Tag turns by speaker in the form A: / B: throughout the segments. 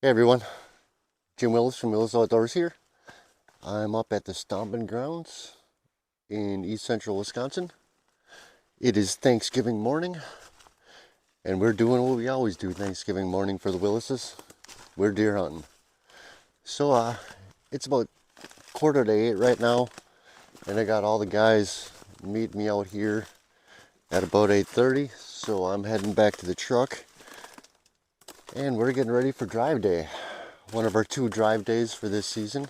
A: Hey everyone, Jim Willis from Willis Outdoors here. I'm up at the Stomping Grounds in east central Wisconsin. It is Thanksgiving morning, and we're doing what we always do Thanksgiving morning for the Willises. We're deer hunting. So, it's about 7:45 right now, and I got all the guys meeting me out here at about 8:30. So I'm heading back to the truck, and we're getting ready for drive day. One of our 2 drive days for this season.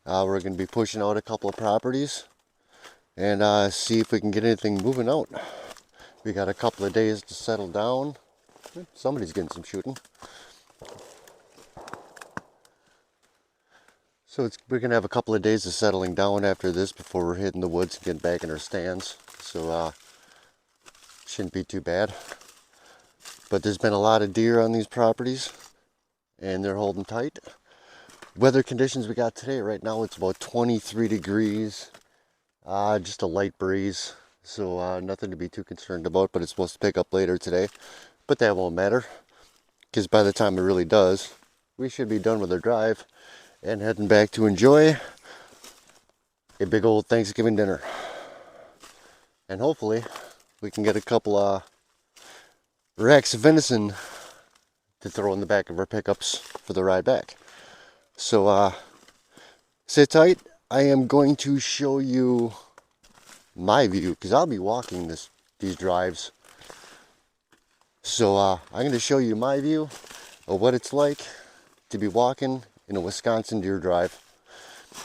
A: We're going to be pushing out a couple of properties and see if we can get anything moving out. We got a couple of days to settle down. Somebody's getting some shooting. So we're going to have a couple of days of settling down after this before we're hitting the woods and getting back in our stands. So shouldn't be too bad. But there's been a lot of deer on these properties and they're holding tight. Weather conditions we got today, right now it's about 23 degrees. Just a light breeze. So nothing to be too concerned about, but it's supposed to pick up later today. But that won't matter, because by the time it really does, we should be done with our drive and heading back to enjoy a big old Thanksgiving dinner. And hopefully we can get a couple of racks of venison to throw in the back of our pickups for the ride back. So sit tight. I am going to show you my view, because I'll be walking these drives. So I'm going to show you my view of what it's like to be walking in a Wisconsin deer drive.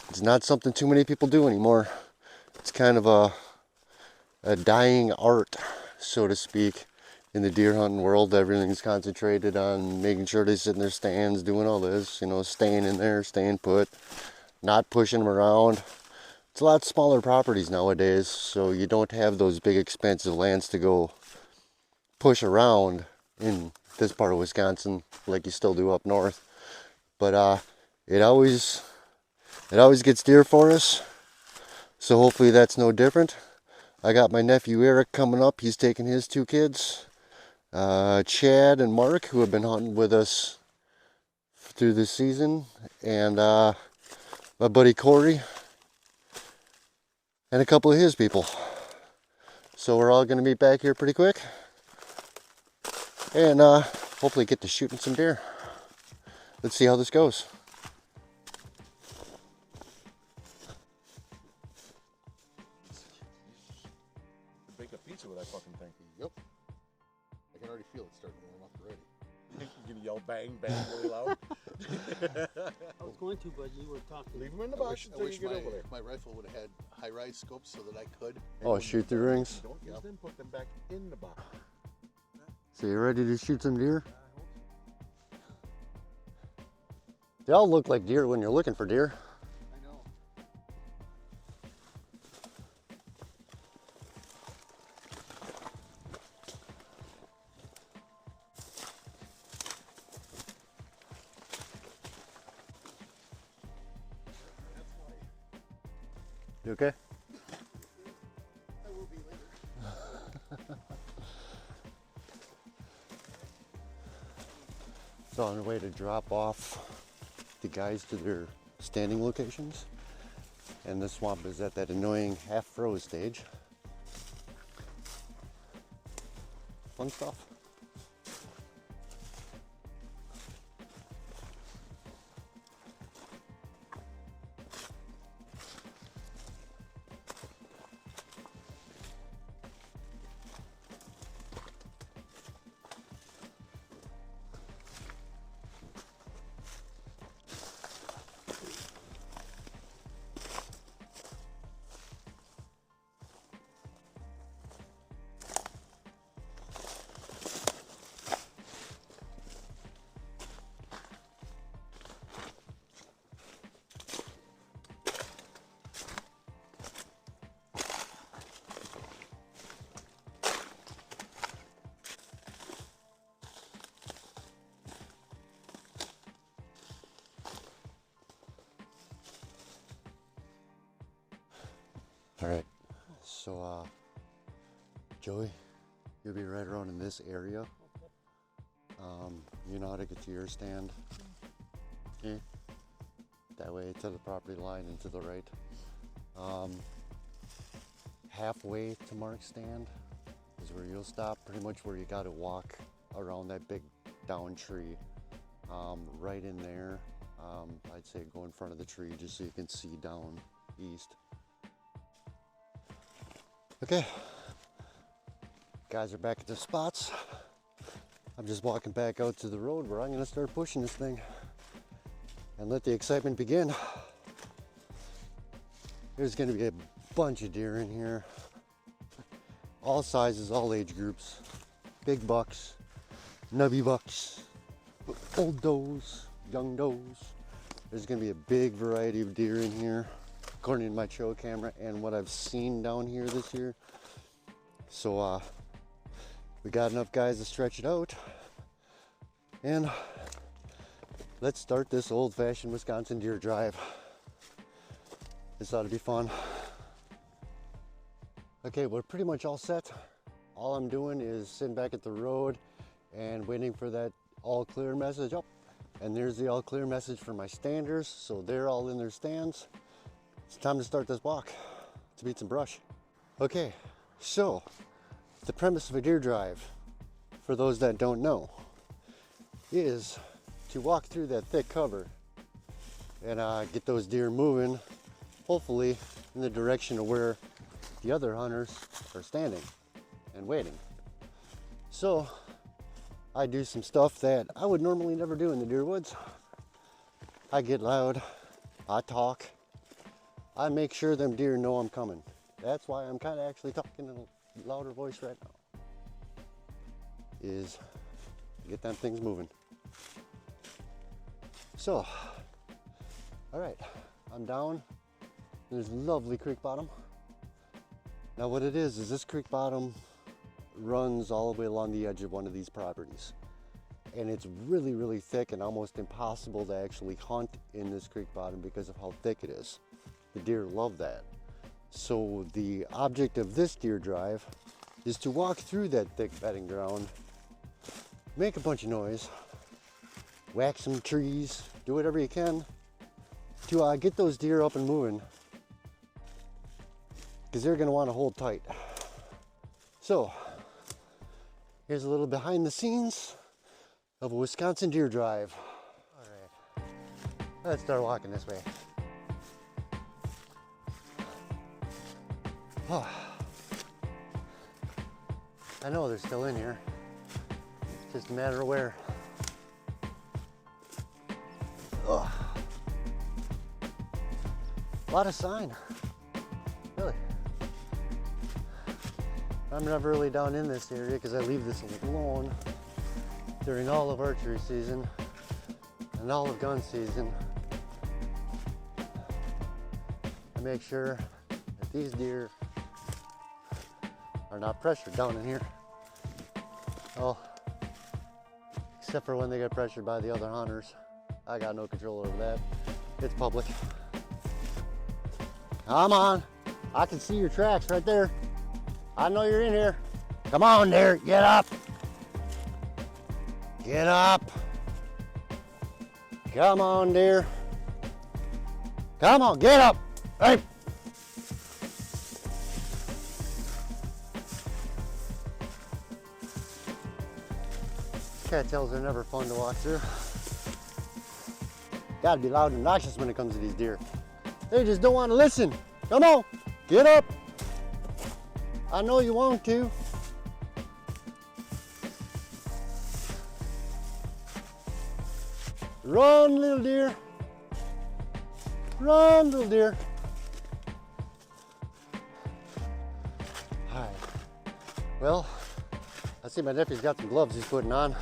A: It's not something too many people do anymore. It's kind of a dying art, so to speak, in the deer hunting world. Everything's concentrated on making sure they sit in their stands, doing all this, staying in there, staying put, not pushing them around. It's a lot smaller properties nowadays, so you don't have those big expensive lands to go push around in this part of Wisconsin like you still do up north. But it always gets deer for us, so hopefully that's no different. I got my nephew Eric coming up. He's taking his 2 kids, Chad and Mark, who have been hunting with us through this season, and my buddy Corey and a couple of his people. So we're all going to meet back here pretty quick and hopefully get to shooting some deer. Let's see how this goes.
B: Bake a pizza with that fucking thing.
A: Yep. I can already feel it starting to warm up already.
B: You gonna yell bang bang really loud?
C: I was going to, but you were talking.
B: Leave them in the
D: I
B: box
D: wish,
B: until you get over there.
D: my rifle would have had high-rise scopes so that I could.
A: Oh, shoot through rings.
B: Don't use them. Put them back in the box.
A: So you ready to shoot some deer? They all look like deer when you're looking for deer.
D: I know.
A: You okay?
D: I will be later.
A: So on our way to drop off the guys to their standing locations, and the swamp is at that annoying half froze stage. Fun stuff. All right, so Joey, you'll be right around in this area. You know how to get to your stand. See? That way to the property line and to the right. Halfway to Mark's stand is where you'll stop, pretty much where you got to walk around that big down tree. Right in there, I'd say go in front of the tree just so you can see down east. Okay, guys are back at their spots. I'm just walking back out to the road where I'm gonna start pushing this thing and let the excitement begin. There's gonna be a bunch of deer in here. All sizes, all age groups. Big bucks, nubby bucks, old does, young does. There's gonna be a big variety of deer in here, according to my trail camera and what I've seen down here this year. So we got enough guys to stretch it out. And let's start this old-fashioned Wisconsin deer drive. This ought to be fun. Okay, we're pretty much all set. All I'm doing is sitting back at the road and waiting for that all clear message up. And there's the all clear message for my standers. So they're all in their stands. It's time to start this walk to beat some brush. Okay, so the premise of a deer drive, for those that don't know, is to walk through that thick cover and get those deer moving, hopefully in the direction of where the other hunters are standing and waiting. So I do some stuff that I would normally never do in the deer woods. I get loud, I talk, I make sure them deer know I'm coming. That's why I'm kind of actually talking in a louder voice right now, is get them things moving. So, all right, I'm down. There's lovely creek bottom. Now what it is this creek bottom runs all the way along the edge of one of these properties. And it's really, really thick and almost impossible to actually hunt in this creek bottom because of how thick it is. The deer love that. So the object of this deer drive is to walk through that thick bedding ground, make a bunch of noise, whack some trees, do whatever you can to get those deer up and moving, because they're going to want to hold tight. So here's a little behind the scenes of a Wisconsin deer drive. All right, let's start walking this way. Oh, I know they're still in here. It's just a matter of where. Oh. A lot of sign, really. I'm never really down in this area because I leave this alone during all of archery season and all of gun season. I make sure that these deer are not pressured down in here. Well, except for when they get pressured by the other hunters. I got no control over that. It's public. Come on, I can see your tracks right there. I know you're in here. Come on there, get up. Get up. Come on, dear. Come on, get up. Hey. Cattails are never fun to walk through. Gotta be loud and obnoxious when it comes to these deer. They just don't want to listen. Come on, get up. I know you want to. Run, little deer. Run, little deer. All right. Well, I see my nephew's got some gloves he's putting on.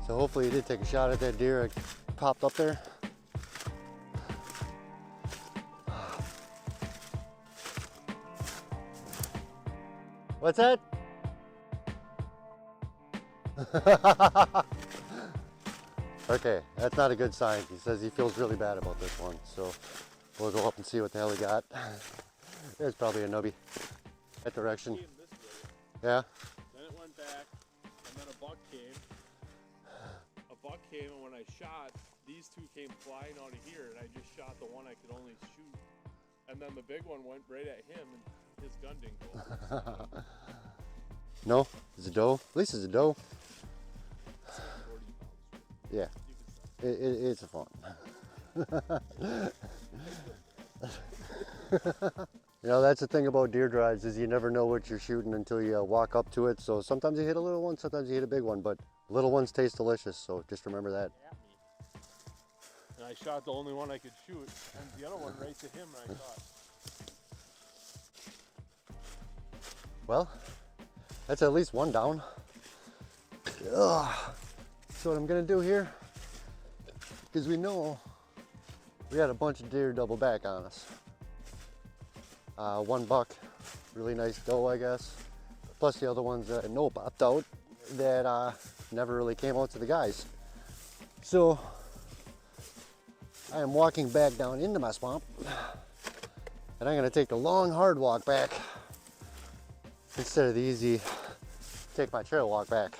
A: So hopefully he did take a shot at that deer that popped up there. What's that? Okay, that's not a good sign. He says he feels really bad about this one. So we'll go up and see what the hell he got. There's probably a nubby. That direction.
E: Came this way,
A: Yeah?
E: then it went back, and then a buck came. A buck came, and when I shot, these these two came flying out of here, and I just shot the one I could only shoot, and then the big one went right at him, and his gun didn't go.
A: No, it's a doe. At least it's a doe.
E: It's like 40 pounds.
A: Yeah,
E: You can sell.
A: it's a fun. You know, that's the thing about deer drives is you never know what you're shooting until you walk up to it. So sometimes you hit a little one, sometimes you hit a big one, but little ones taste delicious. So just remember that.
E: At me. And I shot the only one I could shoot, and the other one right to him, and I thought,
A: Well, that's at least one down. Ugh. So what I'm gonna do here, because we know we had a bunch of deer double back on us. One buck, really nice doe, I guess. Plus the other ones that no popped out that never really came out to the guys. So I am walking back down into my swamp, and I'm gonna take the long hard walk back instead of the easy take my trail walk back.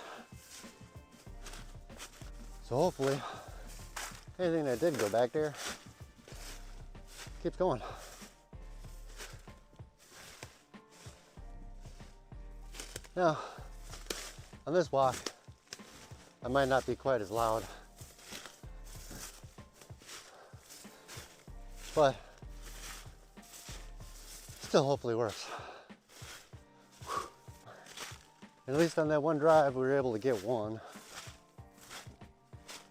A: So hopefully anything that did go back there keeps going. Now, on this walk, I might not be quite as loud, but still hopefully works. At least on that one drive, we were able to get one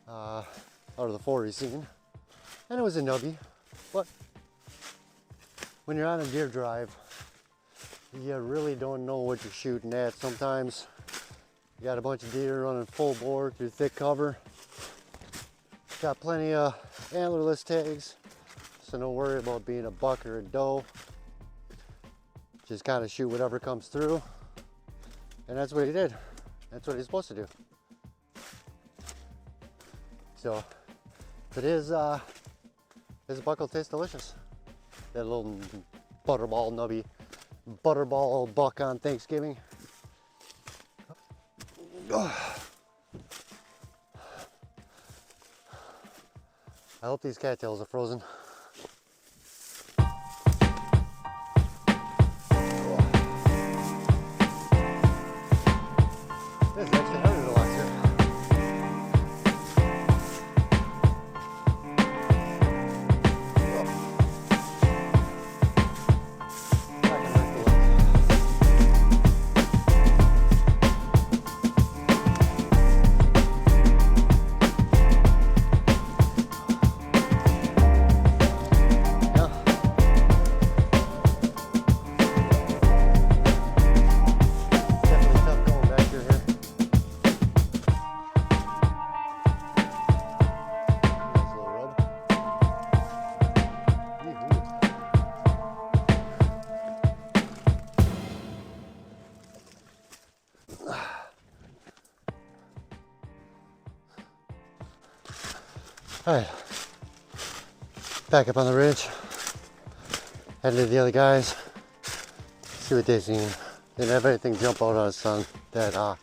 A: out of the 4 we've seen, and it was a nubby. But when you're on a deer drive, you really don't know what you're shooting at. Sometimes you got a bunch of deer running full bore through thick cover. Got plenty of antlerless tags, so don't worry about being a buck or a doe. Just kind of shoot whatever comes through. And that's what he did. That's what he's supposed to do. So, but his buck will taste delicious. That little butterball nubby, butterball buck on Thanksgiving. I hope these cattails are frozen. This is actually harder than last year. That can hurt the legs. Yeah. Definitely tough going back through here. Nice little rub. Yee-hoo. All right, back up on the ridge, heading to the other guys, see what they seen. Didn't have anything jump out on us on that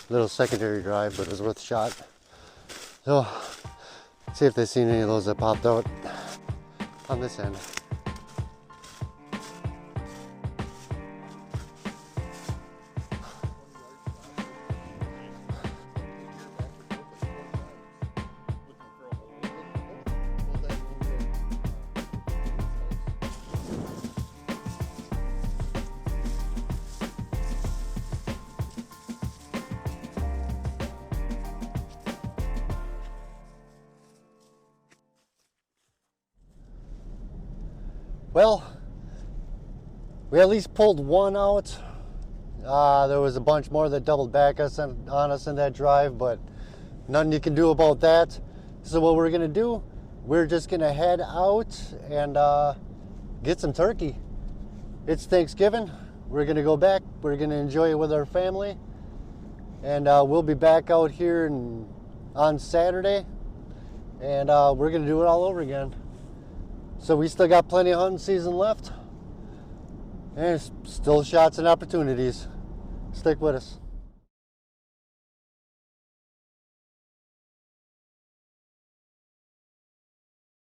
A: little secondary drive, but it was worth a shot. So, see if they seen any of those that popped out on this end.
E: looking for a hole.
D: Well, that
A: Well, we at least pulled one out. There was a bunch more that doubled back on us in that drive, but nothing you can do about that. So what we're gonna do, we're just gonna head out and get some turkey. It's Thanksgiving. We're gonna go back. We're gonna enjoy it with our family, and we'll be back out here on Saturday, and we're gonna do it all over again. So we still got plenty of hunting season left, and still shots and opportunities. Stick with us.